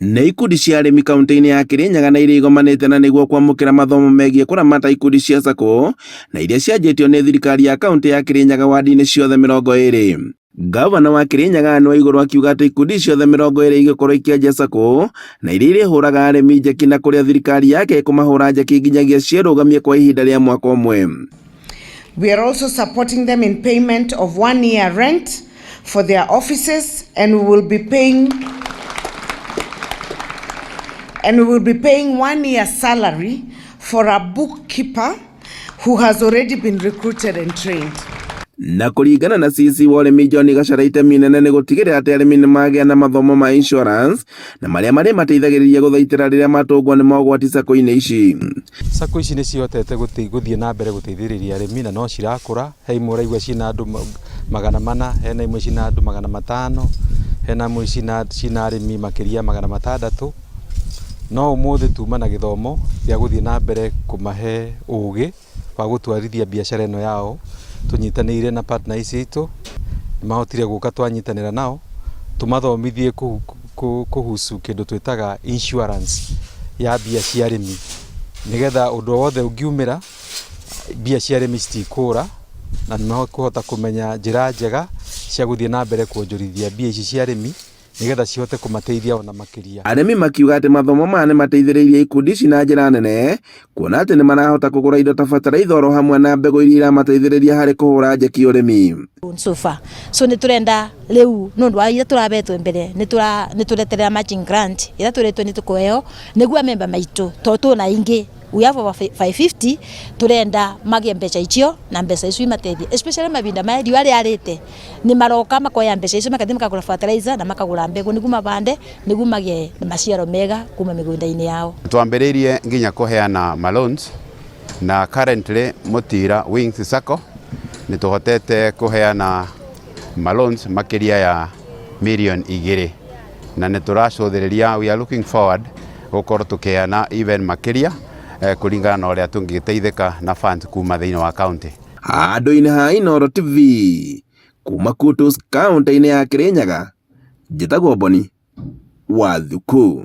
Nĩ ikundi cia arĩmi kaunti-inĩ ya Kirinyaga na iria igomanĩte na nĩguo kwamũkĩra mathomo megiĩ kũramata ikundi cia SACCO na iria cianjĩtio nĩ thirikari ya kaunti ya Kirinyaga wadi-inĩ ciothe 20. Gavana wa Kirinyaga Anne Waigũrũ akiuga atĩ ikundi ciothe 20 igĩkorwo ikĩanjia SACCO na iria irĩhũraga arĩmi njeki na kũrĩa thirikari yake kũmahũra njeki nginyagia ciĩrũgamie kwa ihinda rĩa mwaka ũmwe. We are also supporting them in payment of 1 year rent for their offices, and we will be paying 1 year salary for a bookkeeper who has already been recruited and trained. Na kũringana na CC wa ũrĩmi John Gachara, itemi inene nĩ gũtigĩrĩra atĩ arĩmi nĩ magĩa na mathomo ma insurance na marĩa mateithagĩrĩria gũthaitĩra rĩrĩa matũngwo nĩ mogwati SACCO-inĩ ici. SACCO ici nĩ cihotete gũthiĩ na mbere gũteithĩrĩria arĩmi na no cirakũra. He imwe ũraigua ciina andũ 400, hena imwe ciina andũ 500, hena imwe ciina arĩmi makĩria 600. No ũmũthĩ tuma na gĩthomo gĩa gũthiĩ na mbere kũmahe ũũgĩ wa gũtwarithia biacara ĩno yao. Tunyitanĩire na partners itũ mahotire gũka twanyitanĩra nao tumathomithie kuhusu kĩndũ twĩtaga insurance ya bia cia arĩmi, nĩgetha ũndũ wothe ũngiumĩra bia cia arĩmi citikũra na nĩmahota kũmenya njĩra njega cia gũthiĩ na mbere kuonjorithia bia ici cia arĩmi nĩgetha cihote kũmateithia ona makĩria. Arĩmi makiuga atĩ mathomo maya nĩ mateithĩrĩirie ikundi ici na njĩra nene, kuona atĩ nĩ marahota kũgũra indo ta bataraitha oro hamwe na mbegũ iria iramateithĩrĩria harĩ kũhũra njeki ũrĩmi. So nĩ turenda rĩu nũndũ wa iria tũrabetwo mbere nĩ tureterera matching grant ĩrĩa tũretwo nĩ tũkũheo nĩguo memba maitũ tondũ na ingĩ we have over 550 turenda magie mbeca icio na mbeca icio imateithie, especially mabinda maya riũa rĩarĩte nĩ maroka makoya mbeca icio makathie makagũra fertilizer na makagũra mbegũ nĩguo mabande nĩguo magie maciaro mega kuma mĩgũnda-inĩ yao. Twambĩrĩirie nginya kũheana loans na currently Mutira Wings SACCO nĩ tũhotete kũheana loans makĩria ya million 2 na nĩ tũracũthĩrĩria, we are looking forward gũkorwo tũkĩheana even makĩria kũringana na ũrĩa tũngĩteithĩka na funds kuma thĩinĩ wa county. Handũ-inĩ ha Inooro TV kuma Kutus kaunti-inĩ ya Kirinyaga, njĩtagwo Boni Wathuku.